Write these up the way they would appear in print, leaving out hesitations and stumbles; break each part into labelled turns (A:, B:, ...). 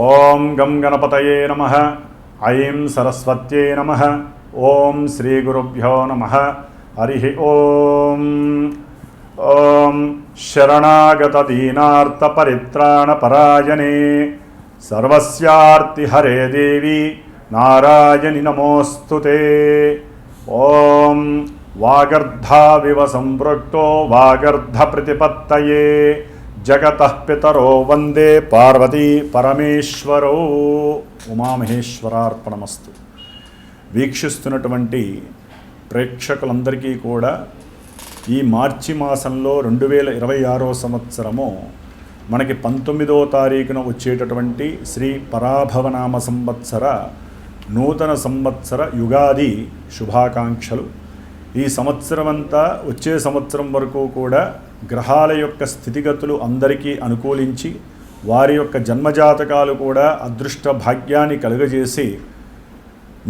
A: ఓం గం గణపతయే నమః. ఐం సరస్వత్యై నమః. ఓం శ్రీ గురుభ్యో నమః. హరి ఓం. ఓం శరణాగత దీనార్త పరిత్రాణ పరాయణే సర్వస్యార్తి హరే దేవి నారాయణి నమోస్తుతే. ఓం వాగర్ధావివ సంపృక్తో వాగర్ధ ప్రతిపత్తయే జగతః పితరో వందే పార్వతీ పరమేశ్వరో. ఉమామహేశ్వరార్పణమస్తు. వీక్షిస్తున్నటువంటి ప్రేక్షకులందరికీ కూడా ఈ మార్చి మాసంలో 2026 సంవత్సరము మనకి 19వ తారీఖున వచ్చేటటువంటి శ్రీ పరాభవనామ సంవత్సర నూతన సంవత్సర యుగాది శుభాకాంక్షలు. ఈ సంవత్సరం అంతా వచ్చే సంవత్సరం వరకు కూడా గ్రహాల యొక్క స్థితిగతులు అందరికీ అనుకూలించి వారి యొక్క జన్మజాతకాలు కూడా అదృష్ట భాగ్యాన్ని కలుగజేసి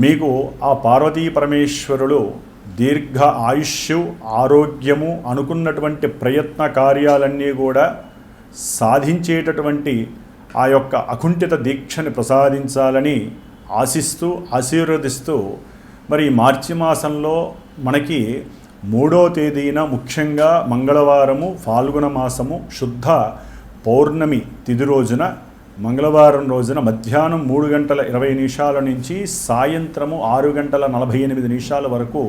A: మీకు ఆ పార్వతీ పరమేశ్వరులు దీర్ఘ ఆయుష్యు ఆరోగ్యము అనుకున్నటువంటి ప్రయత్న కార్యాలన్నీ కూడా సాధించేటటువంటి ఆ యొక్క అకుంఠిత దీక్షని ప్రసాదించాలని ఆశిస్తూ ఆశీర్వదిస్తూ మరి మార్చి మాసంలో మనకి 3వ తేదీన ముఖ్యంగా మంగళవారము ఫాల్గుణ మాసము శుద్ధ పౌర్ణమి తిథి రోజున మంగళవారం రోజున మధ్యాహ్నం 3:20 నుంచి సాయంత్రము 6:48 వరకు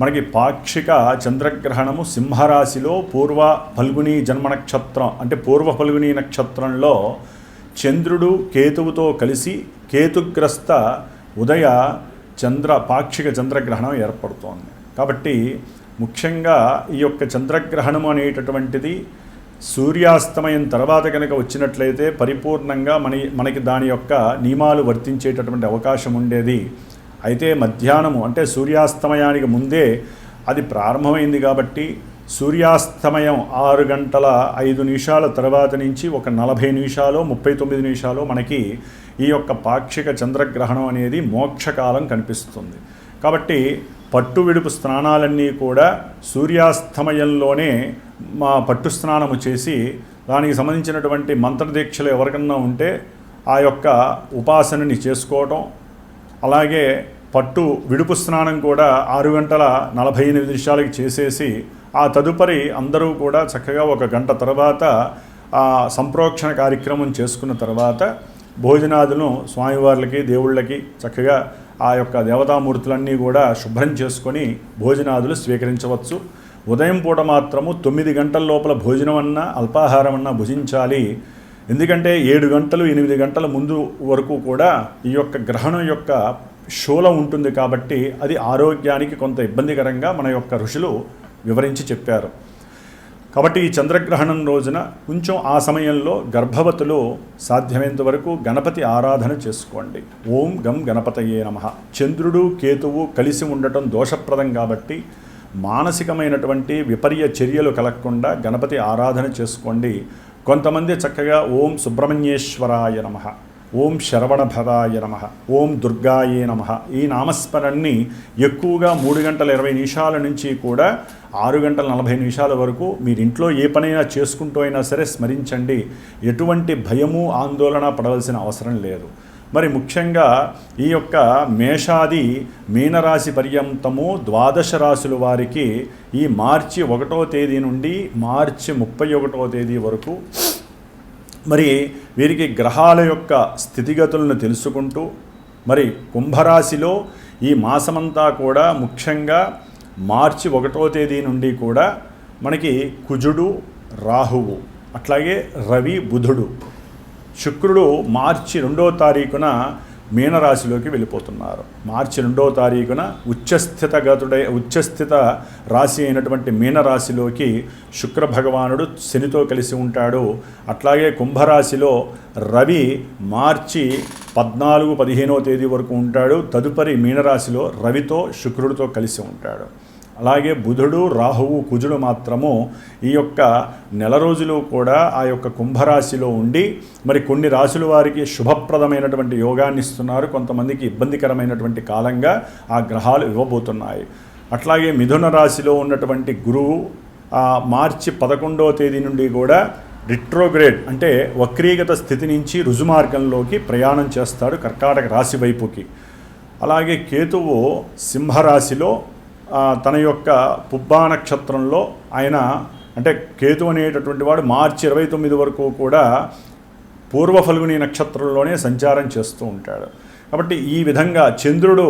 A: మనకి పాక్షిక చంద్రగ్రహణము సింహరాశిలో పూర్వ ఫల్గుని జన్మ నక్షత్రం అంటే పూర్వ ఫల్గుని నక్షత్రంలో చంద్రుడు కేతువుతో కలిసి కేతుగ్రస్త ఉదయ పాక్షిక చంద్రగ్రహణం ఏర్పడుతోంది. కాబట్టి ముఖ్యంగా ఈ యొక్క చంద్రగ్రహణం అనేటటువంటిది సూర్యాస్తమయం తర్వాత కనుక వచ్చినట్లయితే పరిపూర్ణంగా మనకి దాని యొక్క నియమాలు వర్తించేటటువంటి అవకాశం ఉండేది. అయితే మధ్యాహ్నము అంటే సూర్యాస్తమయానికి ముందే అది ప్రారంభమైంది కాబట్టి సూర్యాస్తమయం 6:05 తర్వాత నుంచి ఒక 40 నిమిషాలు 39 నిమిషాలు మనకి ఈ యొక్క పాక్షిక చంద్రగ్రహణం అనేది మోక్షకాలం కనిపిస్తుంది. కాబట్టి పట్టు విడుపు స్నానాలన్నీ కూడా సూర్యాస్తమయంలోనే పట్టు స్నానము చేసి దానికి సంబంధించినటువంటి మంత్రదీక్షలు ఎవరికన్నా ఉంటే ఆ యొక్క ఉపాసనని చేసుకోవటం, అలాగే పట్టు విడుపు స్నానం కూడా 6:48 చేసేసి ఆ తదుపరి అందరూ కూడా చక్కగా 1 గంట తర్వాత ఆ సంప్రోక్షణ కార్యక్రమం చేసుకున్న తర్వాత భోజనాదులను స్వామివార్లకి దేవుళ్ళకి చక్కగా ఆ యొక్క దేవతామూర్తులన్నీ కూడా శుభ్రం చేసుకొని భోజనాదులు స్వీకరించవచ్చు. ఉదయం పూట మాత్రము 9 గంటల లోపల భోజనం అన్నా అల్పాహారం అన్నా భుజించాలి. ఎందుకంటే 7 గంటలు 8 గంటల ముందు వరకు కూడా ఈ యొక్క గ్రహణం యొక్క శూలం ఉంటుంది కాబట్టి అది ఆరోగ్యానికి కొంత ఇబ్బందికరంగా మన యొక్క ఋషులు వివరించి చెప్పారు. కాబట్టి ఈ చంద్రగ్రహణం రోజున కొంచెం ఆ సమయంలో గర్భవతులు సాధ్యమైనంత వరకు గణపతి ఆరాధన చేసుకోండి. ఓం గం గణపతయే నమః. చంద్రుడు కేతువు కలిసి ఉండటం దోషప్రదం కాబట్టి మానసికమైనటువంటి విపర్య చర్యలు కలగకుండా గణపతి ఆరాధన చేసుకోండి. కొంతమంది చక్కగా ఓం సుబ్రహ్మణ్యేశ్వరాయ నమః, ఓం శరవణభదాయ నమః, ఓం దుర్గాయే నమః ఈ నామస్మరణని ఎక్కువగా 3:20 నుంచి కూడా 6:40 వరకు మీరు ఇంట్లో ఏ పనైనా చేసుకుంటూ అయినా సరే స్మరించండి. ఎటువంటి భయము ఆందోళన పడవలసిన అవసరం లేదు. మరి ముఖ్యంగా ఈ యొక్క మేషాది మీనరాశి పర్యంతము 12 రాశుల వారికి ఈ మార్చి 1వ తేదీ నుండి మార్చి 31వ తేదీ వరకు మరి వీరికి గ్రహాల యొక్క స్థితిగతులను తెలుసుకుంటూ మరి కుంభరాశిలో ఈ మాసమంతా కూడా ముఖ్యంగా మార్చి 1వ తేదీ నుండి కూడా మనకి కుజుడు రాహువు అట్లాగే రవి బుధుడు శుక్రుడు మార్చి 2వ తారీఖున మీనరాశిలోకి వెళ్ళిపోతున్నారు. మార్చి 2వ తారీఖున ఉచ్చస్థిత రాశి అయినటువంటి మీనరాశిలోకి శుక్ర భగవానుడు శనితో కలిసి ఉంటాడు. అట్లాగే కుంభరాశిలో రవి మార్చి 14, 15వ తేదీ వరకు ఉంటాడు. తదుపరి మీనరాశిలో రవితో శుక్రుడితో కలిసి ఉంటాడు. అలాగే బుధుడు రాహువు కుజుడు మాత్రము ఈ యొక్క నెల రోజులు కూడా ఆ యొక్క కుంభరాశిలో ఉండి మరి కొన్ని రాశుల వారికి శుభప్రదమైనటువంటి యోగాన్ని ఇస్తున్నారు, కొంతమందికి ఇబ్బందికరమైనటువంటి కాలంగా ఆ గ్రహాలు ఇవ్వబోతున్నాయి. అట్లాగే మిథున రాశిలో ఉన్నటువంటి గురువు మార్చి 11వ తేదీ నుండి కూడా రిట్రోగ్రేడ్ అంటే వక్రీగత స్థితి నుంచి రుజుమార్గంలోకి ప్రయాణం చేస్తాడు కర్కాటక రాశి వైపుకి. అలాగే కేతువు సింహరాశిలో తన యొక్క పుబ్బా నక్షత్రంలో ఆయన అంటే కేతు అనేటటువంటి వాడు మార్చి 29 వరకు కూడా పూర్వ ఫల్గుని నక్షత్రంలోనే సంచారం చేస్తూ ఉంటాడు. కాబట్టి ఈ విధంగా చంద్రుడు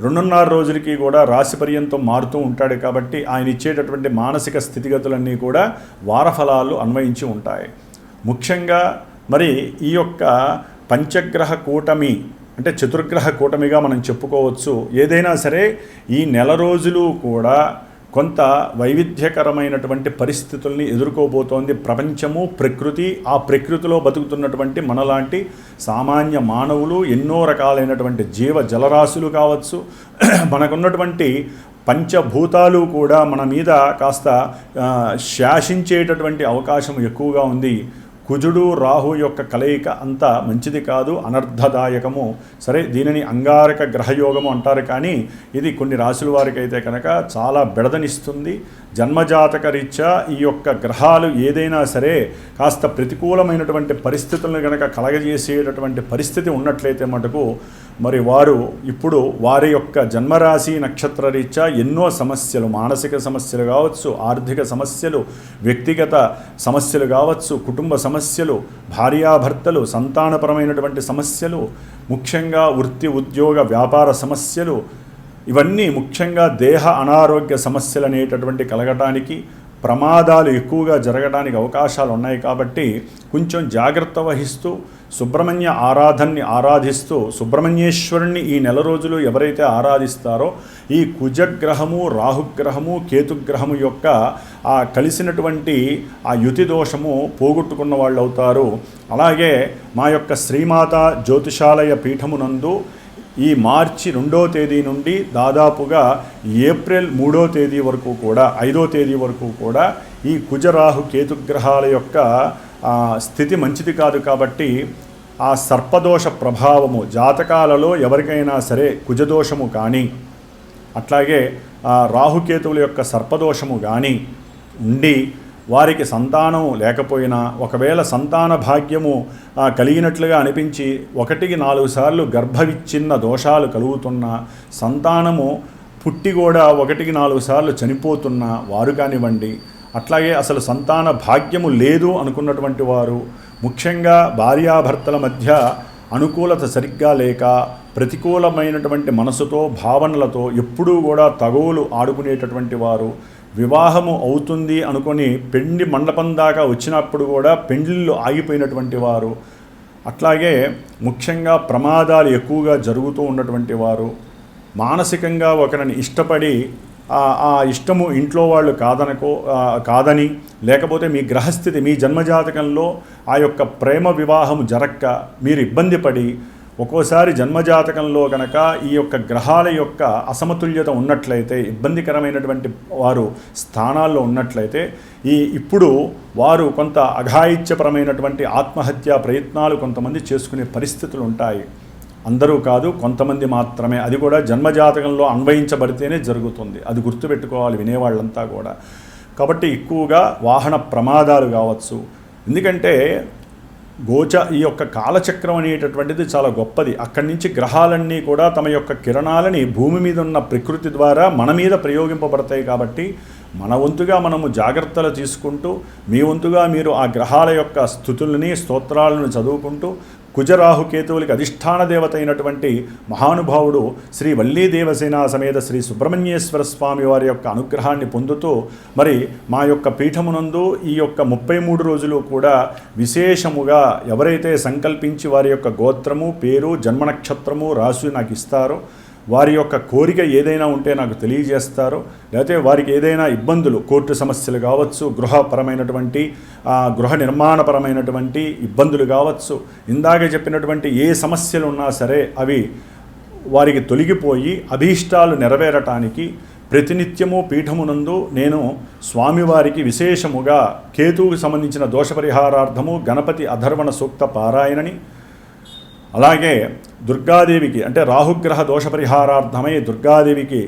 A: 2.5 రోజులకి కూడా రాశి పర్యంతం మారుతూ ఉంటాడు. కాబట్టి ఆయన ఇచ్చేటటువంటి మానసిక స్థితిగతులన్నీ కూడా వారఫలాలు అన్వయించి ఉంటాయి. ముఖ్యంగా మరి ఈ యొక్క పంచగ్రహ కూటమి అంటే చతుర్గ్రహ కూటమిగా మనం చెప్పుకోవచ్చు. ఏదైనా సరే ఈ నెల రోజులు కూడా కొంత వైవిధ్యకరమైనటువంటి పరిస్థితుల్ని ఎదుర్కోబోతోంది ప్రపంచము, ప్రకృతి. ఆ ప్రకృతిలో బతుకుతున్నటువంటి మనలాంటి సామాన్య మానవులు, ఎన్నో రకాలైనటువంటి జీవ జలరాశులు కావచ్చు, మనకున్నటువంటి పంచభూతాలు కూడా మన మీద కాస్త శాసించేటటువంటి అవకాశం ఎక్కువగా ఉంది. కుజుడు రాహు యొక్క కలయిక అంత మంచిది కాదు, అనర్థదాయకము. సరే, దీనిని అంగారక గ్రహయోగము అంటారు, కానీ ఇది కొన్ని రాశుల వారికి అయితే కనుక చాలా బెడదనిస్తుంది. జన్మజాతక రీత్యా ఈ యొక్క గ్రహాలు ఏదైనా సరే కాస్త ప్రతికూలమైనటువంటి పరిస్థితులను కనుక కలగజేసేటటువంటి పరిస్థితి ఉన్నట్లయితే మటుకు మరి వారు ఇప్పుడు వారి యొక్క జన్మరాశి నక్షత్ర రీత్యా ఎన్నో సమస్యలు, మానసిక సమస్యలు కావచ్చు, ఆర్థిక సమస్యలు, వ్యక్తిగత సమస్యలు కావచ్చు, కుటుంబ సమస్యలు, భార్యాభర్తలు, సంతానపరమైనటువంటి సమస్యలు, ముఖ్యంగా వృత్తి ఉద్యోగ వ్యాపార సమస్యలు, ఇవన్నీ ముఖ్యంగా దేహ అనారోగ్య సమస్యలు అనేటటువంటి కలగటానికి, ప్రమాదాలు ఎక్కువగా జరగడానికి అవకాశాలు ఉన్నాయి. కాబట్టి కొంచెం జాగ్రత్త వహిస్తూ సుబ్రహ్మణ్య ఆరాధనని ఆరాధిస్తూ సుబ్రహ్మణ్యేశ్వరుణ్ణి ఈ నెల రోజులు ఎవరైతే ఆరాధిస్తారో ఈ కుజగ్రహము, రాహుగ్రహము, కేతుగ్రహము యొక్క ఆ కలిసినటువంటి ఆ యుతి దోషము పోగొట్టుకున్న వాళ్ళు అవుతారు. అలాగే మా యొక్క శ్రీమాత జ్యోతిషాలయ పీఠమునందు ఈ మార్చి 2వ తేదీ నుండి దాదాపుగా ఏప్రిల్ 3వ తేదీ వరకు కూడా 5వ తేదీ వరకు కూడా ఈ కుజరాహు కేతుగ్రహాల యొక్క స్థితి మంచిది కాదు. కాబట్టి ఆ సర్పదోష ప్రభావము జాతకాలలో ఎవరికైనా సరే కుజదోషము కానీ అట్లాగే రాహుకేతువుల యొక్క సర్పదోషము కానీ ఉండి వారికి సంతానం లేకపోయినా, ఒకవేళ సంతాన భాగ్యము కలిగినట్లుగా అనిపించి 1-4 సార్లు గర్భవిచ్ఛిన్న దోషాలు కలుగుతున్నా, సంతానము పుట్టి కూడా 1-4 సార్లు చనిపోతున్న వారు కానివ్వండి, అట్లాగే అసలు సంతాన భాగ్యము లేదు అనుకున్నటువంటి వారు, ముఖ్యంగా భార్యాభర్తల మధ్య అనుకూలత సరిగ్గా లేక ప్రతికూలమైనటువంటి మనసుతో భావనలతో ఎప్పుడూ కూడా తగవులు ఆడుకునేటటువంటి వారు, వివాహము అవుతుంది అనుకొని పెండి మండపం దాకా వచ్చినప్పుడు కూడా పెండ్లిళ్ళు ఆగిపోయినటువంటి వారు, అట్లాగే ముఖ్యంగా ప్రమాదాలు ఎక్కువగా జరుగుతూ ఉన్నటువంటి వారు, మానసికంగా ఒకరిని ఇష్టపడి ఆ ఇష్టము ఇంట్లో వాళ్ళు కాదని లేకపోతే మీ గ్రహస్థితి మీ జన్మజాతకంలో ఆ యొక్క ప్రేమ వివాహము జరక్క మీరు ఇబ్బంది పడి ఒక్కోసారి జన్మజాతకంలో కనుక ఈ యొక్క గ్రహాల యొక్క అసమతుల్యత ఉన్నట్లయితే, ఇబ్బందికరమైనటువంటి వారు స్థానాల్లో ఉన్నట్లయితే ఇప్పుడు వారు కొంత అఘాయిత్యపరమైనటువంటి ఆత్మహత్యా ప్రయత్నాలు కొంతమంది చేసుకునే పరిస్థితులు ఉంటాయి. అందరూ కాదు, కొంతమంది మాత్రమే. అది కూడా జన్మజాతకంలో అన్వయించబడితేనే జరుగుతుంది. అది గుర్తుపెట్టుకోవాలి వినేవాళ్ళంతా కూడా. కాబట్టి ఎక్కువగా వాహన ప్రమాదాలు కావచ్చు. ఎందుకంటే ఈ యొక్క కాలచక్రం అనేటటువంటిది చాలా గొప్పది. అక్కడి నుంచి గ్రహాలన్నీ కూడా తమ యొక్క కిరణాలని భూమి మీద ఉన్న ప్రకృతి ద్వారా మన మీద ప్రయోగింపబడతాయి. కాబట్టి మన వంతుగా మనము జాగ్రత్తలు తీసుకుంటూ, మీ వంతుగా మీరు ఆ గ్రహాల యొక్క స్థుతుల్ని స్తోత్రాలను చదువుకుంటూ కుజరాహుకేతువులకి అధిష్టాన దేవత అయినటువంటి మహానుభావుడు శ్రీ వల్లీ దేవసేన సమేత శ్రీ సుబ్రహ్మణ్యేశ్వర స్వామి వారి యొక్క అనుగ్రహాన్ని పొందుతూ మరి మా యొక్క పీఠమునందు ఈ యొక్క 33 రోజులు కూడా విశేషముగా ఎవరైతే సంకల్పించి వారి యొక్క గోత్రము, పేరు, జన్మనక్షత్రము రాసి నాకు ఇస్తారో, వారి యొక్క కోరిక ఏదైనా ఉంటే నాకు తెలియజేస్తారు. లేకపోతే వారికి ఏదైనా ఇబ్బందులు, కోర్టు సమస్యలు కావచ్చు, గృహపరమైనటువంటి గృహ నిర్మాణపరమైనటువంటి ఇబ్బందులు కావచ్చు, ఇందాక చెప్పినటువంటి ఏ సమస్యలు ఉన్నా సరే అవి వారికి తొలగిపోయి అభీష్టాలు నెరవేరటానికి ప్రతినిత్యము పీఠమునందు నేను స్వామివారికి విశేషముగా కేతువుకు సంబంధించిన దోషపరిహారార్థము గణపతి అధర్వణ సూక్త పారాయణని, అలాగే దుర్గాదేవికి అంటే రాహుగ్రహ దోషపరిహారార్థమై దుర్గాదేవికి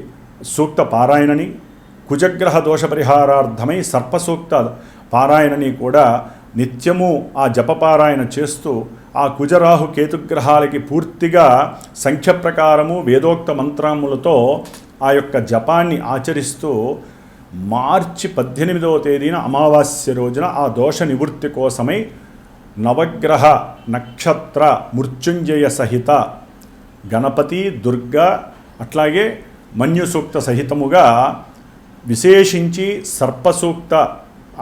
A: సూక్త పారాయణని, కుజగ్రహ దోషపరిహారార్థమై సర్పసూక్త పారాయణని కూడా నిత్యము ఆ జపపారాయణ చేస్తూ ఆ కుజరాహు కేతుగ్రహాలకి పూర్తిగా సంఖ్య ప్రకారము వేదోక్త మంత్రములతో ఆ యొక్క జపాన్ని ఆచరిస్తూ మార్చి 18వ తేదీన అమావాస్య రోజున ఆ దోష నివృత్తి కోసమై నవగ్రహ నక్షత్ర మృత్యుంజయ సహిత గణపతి దుర్గా అట్లాగే మన్యు సూక్త సహితముగా విశేషించి సర్పసూక్త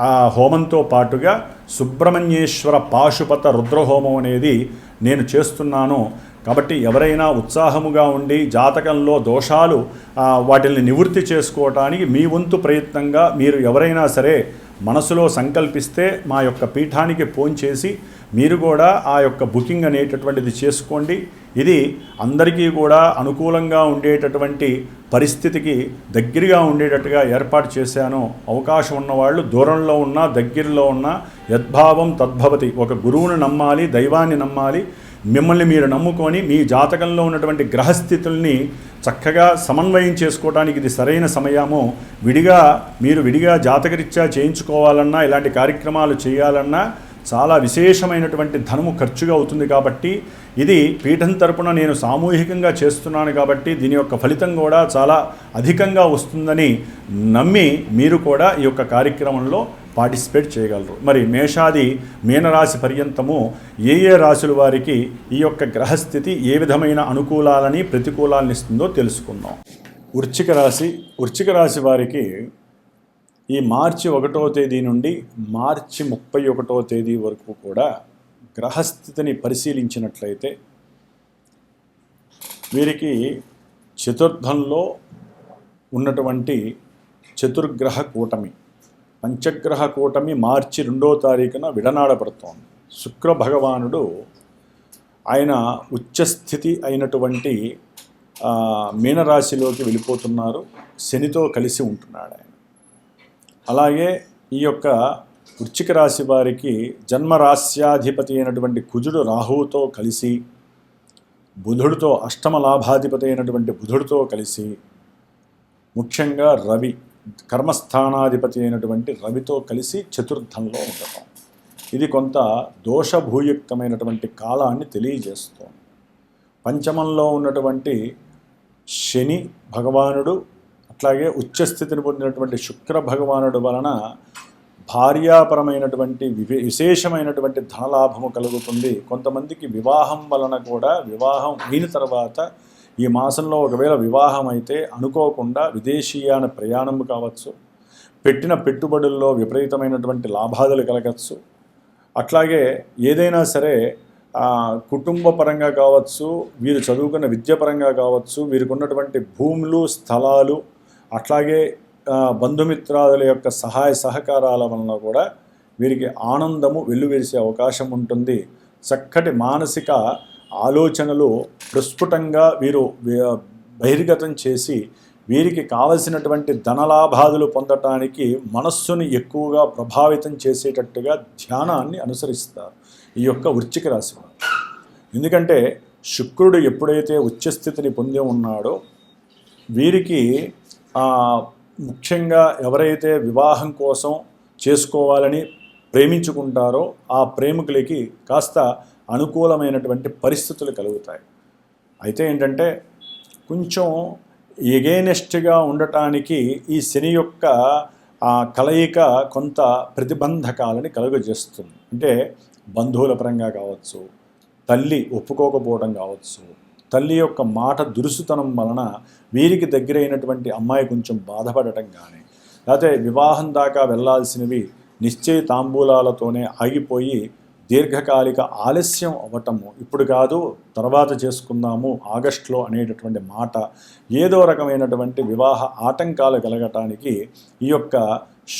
A: ఆ హోమంతో పాటుగా సుబ్రహ్మణ్యేశ్వర పాశుపత రుద్రహోమం అనేది నేను చేస్తున్నాను. కాబట్టి ఎవరైనా ఉత్సాహముగా ఉండి జాతకంలో దోషాలు వాటిని నివృత్తి చేసుకోవటానికి మీ వంతు ప్రయత్నంగా మీరు ఎవరైనా సరే మనసులో సంకల్పిస్తే మా యొక్క పీఠానికి ఫోన్ చేసి మీరు కూడా ఆ యొక్క బుకింగ్ అనేటటువంటిది చేసుకోండి. ఇది అందరికీ కూడా అనుకూలంగా ఉండేటటువంటి పరిస్థితికి దగ్గరగా ఉండేటట్టుగా ఏర్పాటు చేశాను. అవకాశం ఉన్నవాళ్ళు దూరంలో ఉన్నా దగ్గరలో ఉన్నా యద్భావం తద్భవతి. ఒక గురువుని నమ్మాలి, దైవాన్ని నమ్మాలి. మిమ్మల్ని మీరు నమ్ముకొని మీ జాతకంలో ఉన్నటువంటి గ్రహస్థితుల్ని చక్కగా సమన్వయం చేసుకోవడానికి ఇది సరైన సమయము. మీరు విడిగా జాతకరీత్యా చేయించుకోవాలన్నా ఇలాంటి కార్యక్రమాలు చేయాలన్నా చాలా విశేషమైనటువంటి ధనము ఖర్చుగా అవుతుంది. కాబట్టి ఇది పీఠం తరపున నేను సామూహికంగా చేస్తున్నాను కాబట్టి దీని యొక్క ఫలితం కూడా చాలా అధికంగా వస్తుందని నమ్మి మీరు కూడా ఈ యొక్క కార్యక్రమంలో పార్టిసిపేట్ చేయగలరు. మరి మేషాది మీనరాశి పర్యంతము ఏ రాశుల వారికి ఈ యొక్క గ్రహస్థితి ఏ విధమైన అనుకూలాలని ప్రతికూలాలను ఇస్తుందో తెలుసుకుందాం. వృశ్చిక రాశి వారికి ఈ మార్చి 1వ తేదీ నుండి మార్చి 31వ తేదీ వరకు కూడా గ్రహస్థితిని పరిశీలించినట్లయితే వీరికి చతుర్థంలో ఉన్నటువంటి చతుర్గ్రహ కూటమి, పంచగ్రహ కూటమి మార్చి 2వ తారీఖున విడనాడబడుతోంది. శుక్ర భగవానుడు ఆయన ఉచ్చస్థితి అయినటువంటి మీనరాశిలోకి వెళ్ళిపోతున్నారు. శనితో కలిసి ఉంటున్నాడు ఆయన. అలాగే ఈ యొక్క వృశ్చిక రాశి వారికి జన్మరాశ్యాధిపతి అయినటువంటి కుజుడు రాహువుతో కలిసి, బుధుడితో అష్టమ లాభాధిపతి అయినటువంటి బుధుడితో కలిసి, ముఖ్యంగా రవి కర్మస్థానాధిపతి అయినటువంటి రవితో కలిసి చతుర్థంలో ఉండటం, ఇది కొంత దోషభూయుక్తమైనటువంటి కాలాన్ని తెలియజేస్తోంది. పంచమంలో ఉన్నటువంటి శని భగవానుడు అట్లాగే ఉచ్చస్థితిని పొందినటువంటి శుక్ర భగవానుడు వలన భార్యాపరమైనటువంటి విశేషమైనటువంటి ధనలాభము కలుగుతుంది. కొంతమందికి వివాహం వలన కూడా, వివాహం అయిన తర్వాత ఈ మాసంలో ఒకవేళ వివాహం అయితే అనుకోకుండా విదేశీయాన ప్రయాణం కావచ్చు, పెట్టిన పెట్టుబడుల్లో విపరీతమైనటువంటి లాభాలు కలగచ్చు. అట్లాగే ఏదైనా సరే కుటుంబ పరంగా కావచ్చు, వీరు చదువుకున్న విద్యాపరంగా కావచ్చు, వీరికి ఉన్నటువంటి భూములు స్థలాలు అట్లాగే బంధుమిత్రాదుల యొక్క సహాయ సహకారాల వలన కూడా వీరికి ఆనందము వెల్లువిరిసే అవకాశం ఉంటుంది. చక్కటి మానసిక ఆలోచనలు ప్రస్ఫుటంగా వీరు బహిర్గతం చేసి వీరికి కావలసినటువంటి ధనలాభాదులు పొందటానికి మనస్సుని ఎక్కువగా ప్రభావితం చేసేటట్టుగా ధ్యానాన్ని అనుసరిస్తారు ఈ యొక్క వృశ్చిక రాశి వారు. ఎందుకంటే శుక్రుడు ఎప్పుడైతే ఉచ్చస్థితిని పొంది ఉన్నాడో వీరికి ముఖ్యంగా ఎవరైతే వివాహం కోసం చేసుకోవాలని ప్రేమించుకుంటారో ఆ ప్రేమికులకి కాస్త అనుకూలమైనటువంటి పరిస్థితులు కలుగుతాయి. అయితే ఏంటంటే కొంచెం ఎగైనెస్ట్గా ఉండటానికి ఈ శని యొక్క కలయిక కొంత ప్రతిబంధకాలని కలుగజేస్తుంది. అంటే బంధువుల పరంగా కావచ్చు, తల్లి ఒప్పుకోకపోవడం కావచ్చు, తల్లి యొక్క మాట దురుసుతనం వలన వీరికి దగ్గరైనటువంటి అమ్మాయి కొంచెం బాధపడటం కానీ, లేకపోతే వివాహం దాకా వెళ్ళాల్సినవి నిశ్చయ తాంబూలాలతోనే ఆగిపోయి దీర్ఘకాలిక ఆలస్యం అవ్వటము, ఇప్పుడు కాదు తర్వాత చేసుకుందాము ఆగస్టులో అనేటటువంటి మాట, ఏదో రకమైనటువంటి వివాహ ఆటంకాలు కలగటానికి ఈ యొక్క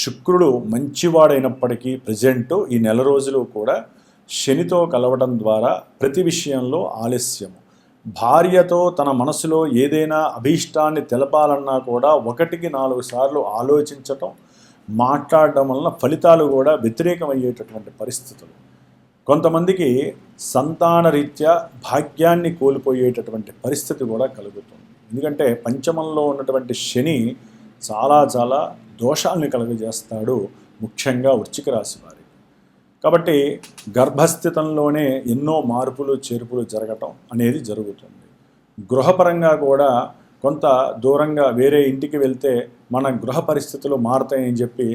A: శుక్రుడు మంచివాడైనప్పటికీ ప్రజెంటు ఈ నెల రోజులు కూడా శనితో కలవడం ద్వారా ప్రతి విషయంలో ఆలస్యము. భార్యతో తన మనసులో ఏదైనా అభీష్టాన్ని తెలపాలన్నా కూడా 1కి 4 సార్లు ఆలోచించటం, మాట్లాడడం వలన ఫలితాలు కూడా వ్యతిరేకమయ్యేటటువంటి పరిస్థితులు. కొంతమందికి సంతాన రీత్యా భాగ్యాన్ని కోల్పోయేటటువంటి పరిస్థితి కూడా కలుగుతుంది. ఎందుకంటే పంచమంలో ఉన్నటువంటి శని చాలా దోషాలను కలుగజేస్తాడు ముఖ్యంగా వృశ్చిక రాశి వారికి. కాబట్టి గర్భస్థితంలోనే ఎన్నో మార్పులు చేర్పులు జరగటం అనేది జరుగుతుంది. గృహపరంగా కూడా కొంత దూరంగా వేరే ఇంటికి వెళ్తే మన గృహ పరిస్థితులు మారతాయని చెప్పి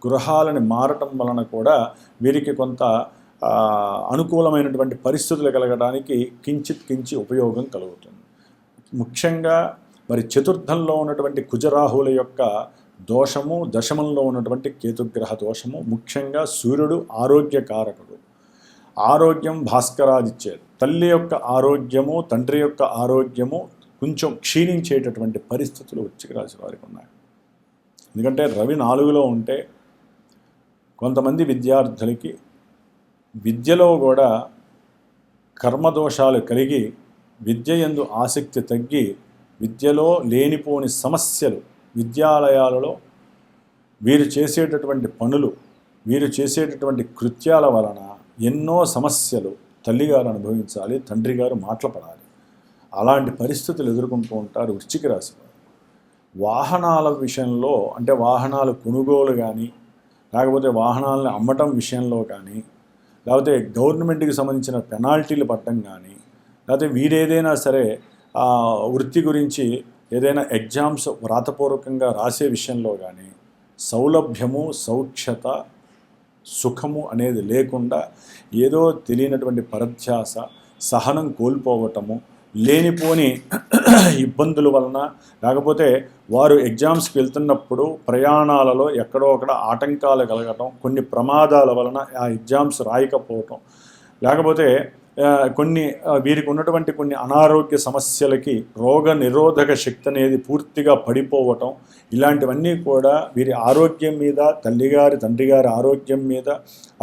A: గృహాలని మారటం వలన కూడా వీరికి కొంత అనుకూలమైనటువంటి పరిస్థితులు కలగడానికి కించి ఉపయోగం కలుగుతుంది. ముఖ్యంగా మరి చతుర్థంలో ఉన్నటువంటి కుజరాహుల యొక్క దోషము, దశమంలో ఉన్నటువంటి కేతుగ్రహ దోషము, ముఖ్యంగా సూర్యుడు ఆరోగ్యకారకుడు. ఆరోగ్యం భాస్కరాదిచ్చేది. తల్లి యొక్క ఆరోగ్యము, తండ్రి యొక్క ఆరోగ్యము కొంచెం క్షీణించేటటువంటి పరిస్థితులు వృశ్చిక రాశి వారికి ఉన్నాయి. ఎందుకంటే రవి 4లో ఉంటే కొంతమంది విద్యార్థులకి విద్యలో కూడా కర్మదోషాలు కలిగి విద్య యందు ఆసక్తి తగ్గి విద్యలో లేనిపోని సమస్యలు, విద్యాలయాలలో వీరు చేసేటటువంటి పనులు, వీరు చేసేటటువంటి కృత్యాల వలన ఎన్నో సమస్యలు తల్లిగారు అనుభవించాలి, తండ్రి గారు మాటలు పడాలి. అలాంటి పరిస్థితులు ఎదుర్కొంటూ ఉంటారు వృశ్చిక రాశి వారు. వాహనాల విషయంలో అంటే వాహనాలు కొనుగోలు కానీ, లేకపోతే వాహనాలను అమ్మటం విషయంలో కానీ, లేకపోతే గవర్నమెంట్కి సంబంధించిన పెనాల్టీలు పట్టడం కానీ, లేకపోతే వీరేదైనా సరే వృత్తి గురించి ఏదైనా ఎగ్జామ్స్ వ్రాతపూర్వకంగా రాసే విషయంలో కానీ సౌలభ్యము, సౌఖ్యత, సుఖము అనేది లేకుండా ఏదో తెలియనటువంటి పరధ్యాస, సహనం కోల్పోవటము, లేనిపోని ఇబ్బందుల వలన, లేకపోతే వారు ఎగ్జామ్స్కి వెళ్తున్నప్పుడు ప్రయాణాలలో ఎక్కడో అక్కడ ఆటంకాలు కలగటం, కొన్ని ప్రమాదాల వలన ఆ ఎగ్జామ్స్ రాయకపోవటం, లేకపోతే వీరికి ఉన్నటువంటి కొన్ని అనారోగ్య సమస్యలకి రోగ నిరోధక శక్తి అనేది పూర్తిగా పడిపోవటం, ఇలాంటివన్నీ కూడా వీరి ఆరోగ్యం మీద, తల్లిగారి తండ్రి గారి ఆరోగ్యం మీద,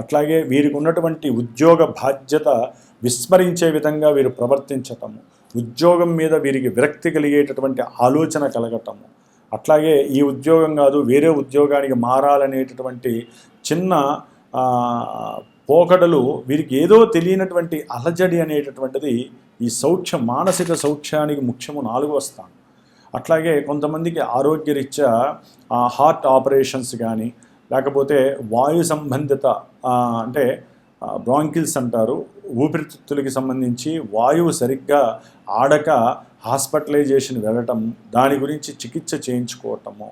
A: అట్లాగే వీరికి ఉన్నటువంటి ఉద్యోగ బాధ్యత విస్మరించే విధంగా వీరు ప్రవర్తించటము, ఉద్యోగం మీద వీరికి విరక్తి కలిగేటటువంటి ఆలోచన కలగటము, అట్లాగే ఈ ఉద్యోగం కాదు వేరే ఉద్యోగానికి మారాలనేటటువంటి చిన్న పోకడలు, వీరికి ఏదో తెలియనటువంటి అలజడి అనేటటువంటిది ఈ సౌఖ్యం, మానసిక సౌఖ్యానికి ముఖ్యము 4వ స్థానం. అట్లాగే కొంతమందికి ఆరోగ్యరీత్యా హార్ట్ ఆపరేషన్స్ కానీ, లేకపోతే వాయు సంబంధిత అంటే బ్రాంకిల్స్ అంటారు, ఊపిరితిత్తులకి సంబంధించి వాయువు సరిగ్గా ఆడక హాస్పిటలైజేషన్ వెళ్ళటం, దాని గురించి చికిత్స చేయించుకోవటము,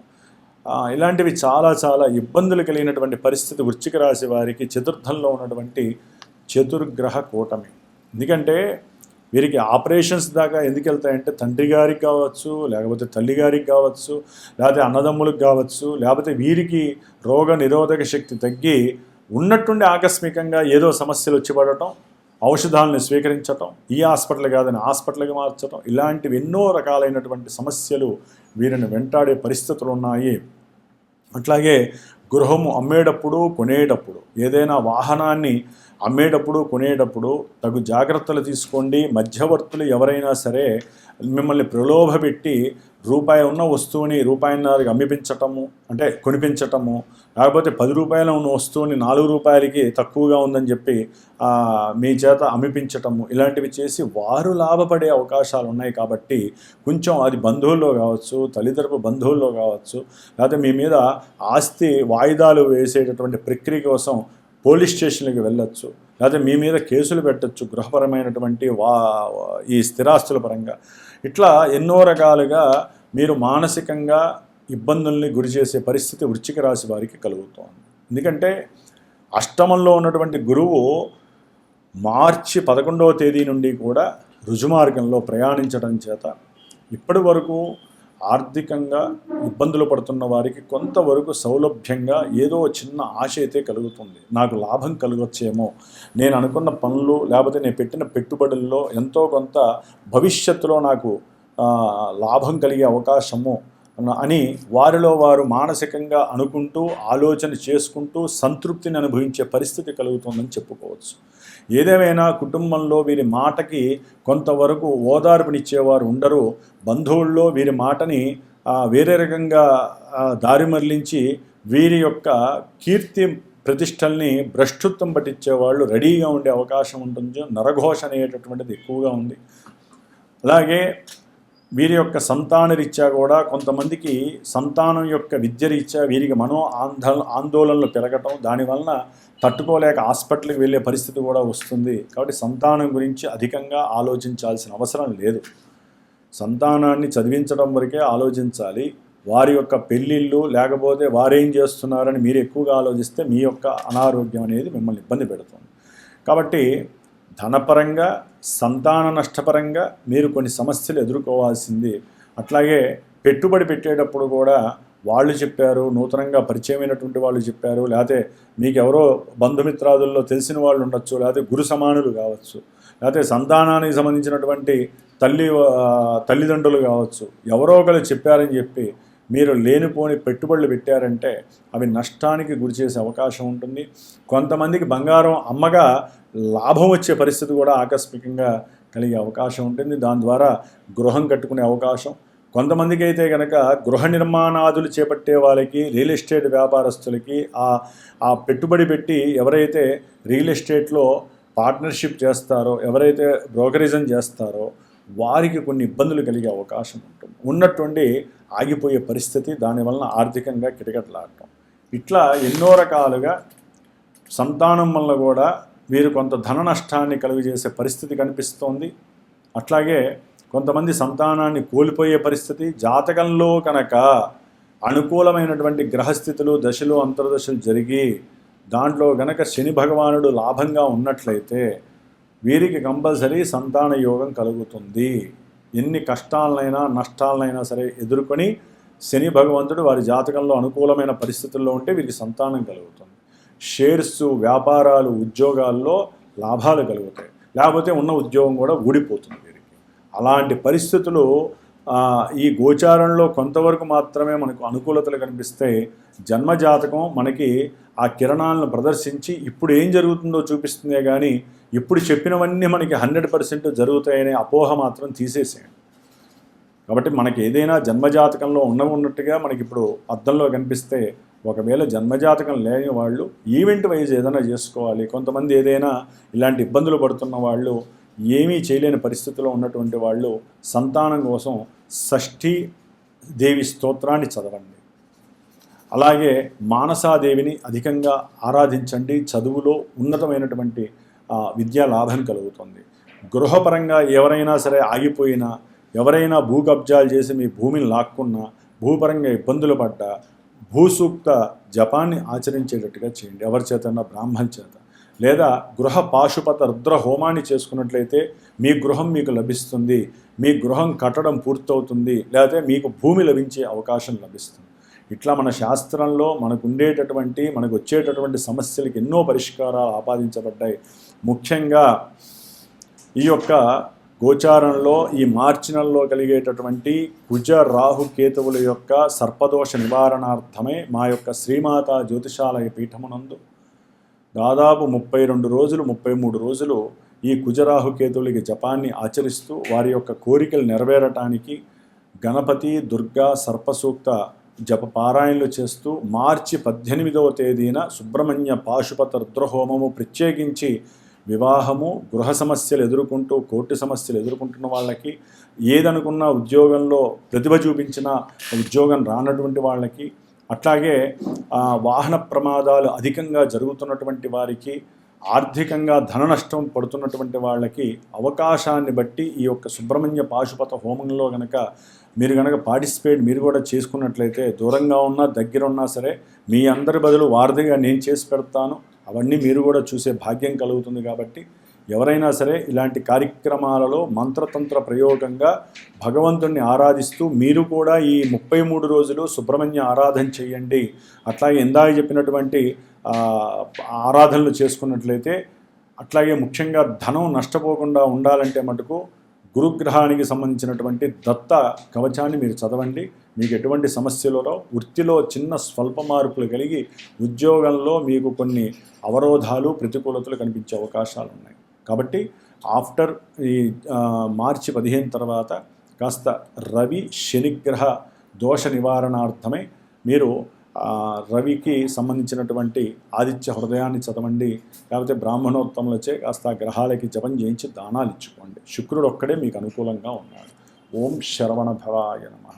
A: ఇలాంటివి చాలా చాలా ఇబ్బందులు కలిగినటువంటి పరిస్థితి వృశ్చిక రాశి వారికి చతుర్థంలో ఉన్నటువంటి చతుర్గ్రహ కూటమి. ఎందుకంటే వీరికి ఆపరేషన్స్ దాకా ఎందుకు వెళ్తాయంటే తండ్రి గారికి కావచ్చు, లేకపోతే తల్లి గారికి కావచ్చు, లేకపోతే అన్నదమ్ములకు కావచ్చు, లేకపోతే వీరికి రోగ నిరోధక శక్తి తగ్గి ఉన్నట్టుండి ఆకస్మికంగా ఏదో సమస్యలు వచ్చి పడటం, ఔషధాలను స్వీకరించటం, ఈ హాస్పిటల్ కాదని హాస్పిటల్కి మార్చడం, ఇలాంటివి ఎన్నో రకాలైనటువంటి సమస్యలు వీరిని వెంటాడే పరిస్థితులు ఉన్నాయి. అట్లాగే గృహము అమ్మేటప్పుడు, కొనేటప్పుడు, ఏదైనా వాహనాన్ని అమ్మేటప్పుడు, కొనేటప్పుడు తగు జాగ్రత్తలు తీసుకోండి. మధ్యవర్తులు ఎవరైనా సరే మిమ్మల్ని ప్రలోభపెట్టి రూపాయి ఉన్న వస్తువుని రూపాయిన్నరకి అమ్మిపించటము, అంటే కొనిపించటము, లేకపోతే 10 రూపాయల ఉన్న వస్తువుని 4 రూపాయలకి తక్కువగా ఉందని చెప్పి మీ చేత అమ్మిపించటము, ఇలాంటివి చేసి వారు లాభపడే అవకాశాలు ఉన్నాయి. కాబట్టి కొంచెం అది బంధువుల్లో కావచ్చు, తల్లిదండ్రుల బంధువుల్లో కావచ్చు, లేకపోతే మీ మీద ఆస్తి వాయిదాలు వేసేటటువంటి ప్రక్రియ కోసం పోలీస్ స్టేషన్లకు వెళ్ళొచ్చు, లేకపోతే మీ మీద కేసులు పెట్టచ్చు గృహపరమైనటువంటి ఈ స్థిరాస్తుల పరంగా. ఇట్లా ఎన్నో రకాలుగా మీరు మానసికంగా ఇబ్బందుల్ని గురి చేసే పరిస్థితి వృశ్చిక రాశి వారికి కలుగుతోంది. ఎందుకంటే అష్టమంలో ఉన్నటువంటి గురువు మార్చి 11వ తేదీ నుండి కూడా రుజుమార్గంలో ప్రయాణించడం చేత ఇప్పటి వరకు ఆర్థికంగా ఇబ్బందులు పడుతున్న వారికి కొంతవరకు సౌలభ్యంగా ఏదో చిన్న ఆశ అయితే కలుగుతుంది. నాకు లాభం కలగొచ్చేమో, నేను అనుకున్న పనులు లేకపోతే నేను పెట్టిన పెట్టుబడుల్లో ఎంతో కొంత భవిష్యత్తులో నాకు లాభం కలిగే అవకాశము అని వారిలో వారు మానసికంగా అనుకుంటూ ఆలోచన చేసుకుంటూ సంతృప్తిని అనుభవించే పరిస్థితి కలుగుతుందని చెప్పుకోవచ్చు. ఏదేమైనా కుటుంబంలో వీరి మాటకి కొంతవరకు ఓదార్పునిచ్చేవారు ఉండరు. బంధువుల్లో వీరి మాటని వేరే రకంగా దారి మరలించి వీరి యొక్క కీర్తి ప్రతిష్టల్ని భ్రష్టుత్వం పట్టించేవాళ్ళు రెడీగా ఉండే అవకాశం ఉంటుంది. నరఘోష అనేటటువంటిది ఎక్కువగా ఉంది. అలాగే వీరి యొక్క సంతాన రీత్యా కూడా కొంతమందికి సంతానం యొక్క విద్య రీత్యా వీరికి ఆందోళనలు పెరగటం, దానివలన తట్టుకోలేక హాస్పిటల్కి వెళ్ళే పరిస్థితి కూడా వస్తుంది. కాబట్టి సంతానం గురించి అధికంగా ఆలోచించాల్సిన అవసరం లేదు. సంతానాన్ని చదివించడం వరకే ఆలోచించాలి. వారి యొక్క పెళ్ళిళ్ళు లేకపోతే వారేం చేస్తున్నారని మీరు ఎక్కువగా ఆలోచిస్తే మీ యొక్క అనారోగ్యం అనేది మిమ్మల్ని ఇబ్బంది పెడుతుంది. కాబట్టి ధనపరంగా, సంతాన నష్టపరంగా మీరు కొన్ని సమస్యలు ఎదుర్కోవాల్సింది. అట్లాగే పెట్టుబడి పెట్టేటప్పుడు కూడా వాళ్ళు చెప్పారు, నూతనంగా పరిచయమైనటువంటి వాళ్ళు చెప్పారు, లేకపోతే మీకు ఎవరో బంధుమిత్రాదుల్లో తెలిసిన వాళ్ళు ఉండొచ్చు, లేకపోతే గురు సమానులు కావచ్చు, లేకపోతే సంతానానికి సంబంధించినటువంటి తల్లిదండ్రులు కావచ్చు, ఎవరో ఒకరు చెప్పారని చెప్పి మీరు లేనిపోని పెట్టుబడులు పెట్టారంటే అవి నష్టానికి గురి చేసే అవకాశం ఉంటుంది. కొంతమందికి బంగారం అమ్మగా లాభం వచ్చే పరిస్థితి కూడా ఆకస్మికంగా కలిగే అవకాశం ఉంటుంది. దాని ద్వారా గృహం కట్టుకునే అవకాశం. కొంతమందికి అయితే కనుక గృహ నిర్మాణాదులు చేపట్టే వాళ్ళకి, రియల్ ఎస్టేట్ వ్యాపారస్తులకి ఆ పెట్టుబడి పెట్టి ఎవరైతే రియల్ ఎస్టేట్లో పార్ట్నర్షిప్ చేస్తారో, ఎవరైతే బ్రోకరేజం చేస్తారో వారికి కొన్ని ఇబ్బందులు కలిగే అవకాశం ఉంటుంది. ఉన్నటువంటి ఆగిపోయే పరిస్థితి, దానివలన ఆర్థికంగా కిటకిటలాడటం, ఇట్లా ఎన్నో రకాలుగా సంతానం వల్ల కూడా వీరు కొంత ధన నష్టాన్ని కలుగజేసే పరిస్థితి కనిపిస్తోంది. అట్లాగే కొంతమంది సంతానాన్ని కోల్పోయే పరిస్థితి. జాతకంలో కనుక అనుకూలమైనటువంటి గ్రహస్థితులు, దశలు, అంతర్దశలు జరిగి దాంట్లో గనక శని భగవానుడు లాభంగా ఉన్నట్లయితే వీరికి కంపల్సరీ సంతాన యోగం కలుగుతుంది. ఎన్ని కష్టాలనైనా నష్టాలనైనా సరే ఎదుర్కొని శని భగవంతుడు వారి జాతకంలో అనుకూలమైన పరిస్థితుల్లో ఉంటే వీరికి సంతానం కలుగుతుంది. షేర్స్, వ్యాపారాలు, ఉద్యోగాల్లో లాభాలు కలుగుతాయి. లేకపోతే ఉన్న ఉద్యోగం కూడా ఊడిపోతుంది వీరికి. అలాంటి పరిస్థితులు ఈ గోచారంలో కొంతవరకు మాత్రమే మనకు అనుకూలతలు కనిపిస్తాయి. జన్మజాతకం మనకి ఆ కిరణాలను ప్రదర్శించి ఇప్పుడు ఏం జరుగుతుందో చూపిస్తుందే కానీ ఇప్పుడు చెప్పినవన్నీ మనకి 100% జరుగుతాయనే అపోహ మాత్రం తీసేసేయండి. కాబట్టి మనకి ఏదైనా జన్మజాతకంలో ఉన్నట్టుగా మనకి ఇప్పుడు అద్దంలో కనిపిస్తే, ఒకవేళ జన్మజాతకం లేని వాళ్ళు ఈవెంట్ వైజ్ ఏదైనా చేసుకోవాలి. కొంతమంది ఏదైనా ఇలాంటి ఇబ్బందులు పడుతున్న వాళ్ళు, ఏమీ చేయలేని పరిస్థితిలో ఉన్నటువంటి వాళ్ళు సంతానం కోసం షష్ఠీ దేవి స్తోత్రాన్ని చదవండి. అలాగే మానసాదేవిని అధికంగా ఆరాధించండి. చదువులో ఉన్నతమైనటువంటి విద్యా లాభం కలుగుతుంది. గృహపరంగా ఎవరైనా సరే ఆగిపోయినా, ఎవరైనా భూ కబ్జాలు చేసి మీ భూమిని లాక్కున్నా, భూపరంగా ఇబ్బందులు పడ్డా భూసూక్త జపాన్ని ఆచరించేటట్టుగా చేయండి. ఎవరి చేతన్నా బ్రాహ్మణ చేత, లేదా గృహ పాశుపత రుద్ర హోమాన్ని చేసుకున్నట్లయితే మీ గృహం మీకు లభిస్తుంది. మీ గృహం కట్టడం పూర్తవుతుంది, లేకపోతే మీకు భూమి లభించే అవకాశం లభిస్తుంది. ఇట్లా మన శాస్త్రంలో మనకు వచ్చేటటువంటి సమస్యలకు ఎన్నో పరిష్కారాలు ఆపాదించబడ్డాయి. ముఖ్యంగా ఈ యొక్క గోచారంలో ఈ మార్చి నెలలో కలిగేటటువంటి కుజ రాహు కేతువుల యొక్క సర్పదోష నివారణార్థమై మా యొక్క శ్రీమాత జ్యోతిషాలయ పీఠమునందు దాదాపు 32 రోజులు 33 రోజులు ఈ కుజరాహు కేతువులకి జపాన్ని ఆచరిస్తూ వారి యొక్క కోరికలు నెరవేరటానికి గణపతి, దుర్గా, సర్పసూక్త జప పారాయణలు చేస్తూ మార్చి 18వ తేదీన సుబ్రహ్మణ్య పాశుపత రుద్రహోమము ప్రత్యేకించి వివాహము, గృహ సమస్యలు ఎదుర్కొంటూ కోర్టు సమస్యలు ఎదుర్కొంటున్న వాళ్ళకి, ఏదనుకున్న ఉద్యోగంలో ప్రతిభ చూపించిన ఉద్యోగం రానటువంటి వాళ్ళకి, అట్లాగే వాహన ప్రమాదాలు అధికంగా జరుగుతున్నటువంటి వారికి, ఆర్థికంగా ధన నష్టం పడుతున్నటువంటి వాళ్ళకి అవకాశాన్ని బట్టి ఈ యొక్క సుబ్రహ్మణ్య పాశుపత హోమంలో మీరు పార్టిసిపేట్ మీరు కూడా చేసుకున్నట్లయితే, దూరంగా ఉన్నా దగ్గర ఉన్నా సరే మీ అందరి బదులు వారధిగా నేను చేసి పెడతాను. అవన్నీ మీరు కూడా చూసే భాగ్యం కలుగుతుంది. కాబట్టి ఎవరైనా సరే ఇలాంటి కార్యక్రమాలలో మంత్రతంత్ర ప్రయోగంగా భగవంతుణ్ణి ఆరాధిస్తూ మీరు కూడా ఈ 33 రోజులు సుబ్రహ్మణ్య ఆరాధన చేయండి. అట్లాగే ఇందాక చెప్పినటువంటి ఆరాధనలు చేసుకున్నట్లయితే, అట్లాగే ముఖ్యంగా ధనం నష్టపోకుండా ఉండాలంటే మటుకు గురుగ్రహానికి సంబంధించినటువంటి దత్త కవచాన్ని మీరు చదవండి. మీకు ఎటువంటి సమస్యలలో, వృత్తిలో చిన్న స్వల్ప మార్పులు కలిగి ఉద్యోగంలో మీకు కొన్ని అవరోధాలు, ప్రతికూలతలు కనిపించే అవకాశాలు ఉన్నాయి. కాబట్టి ఆఫ్టర్ ఈ మార్చి 15 తర్వాత కాస్త రవి శనిగ్రహ దోష నివారణార్థమై మీరు రవికి సంబంధించినటువంటి ఆదిత్య హృదయాన్ని చదవండి. లేకపోతే బ్రాహ్మణోత్తములచే కాస్త గ్రహాలకి జపం చేయించి దానాలు ఇచ్చుకోండి. శుక్రుడు ఒక్కడే మీకు అనుకూలంగా ఉన్నాడు. ఓం శరవణ భవాయ నమః.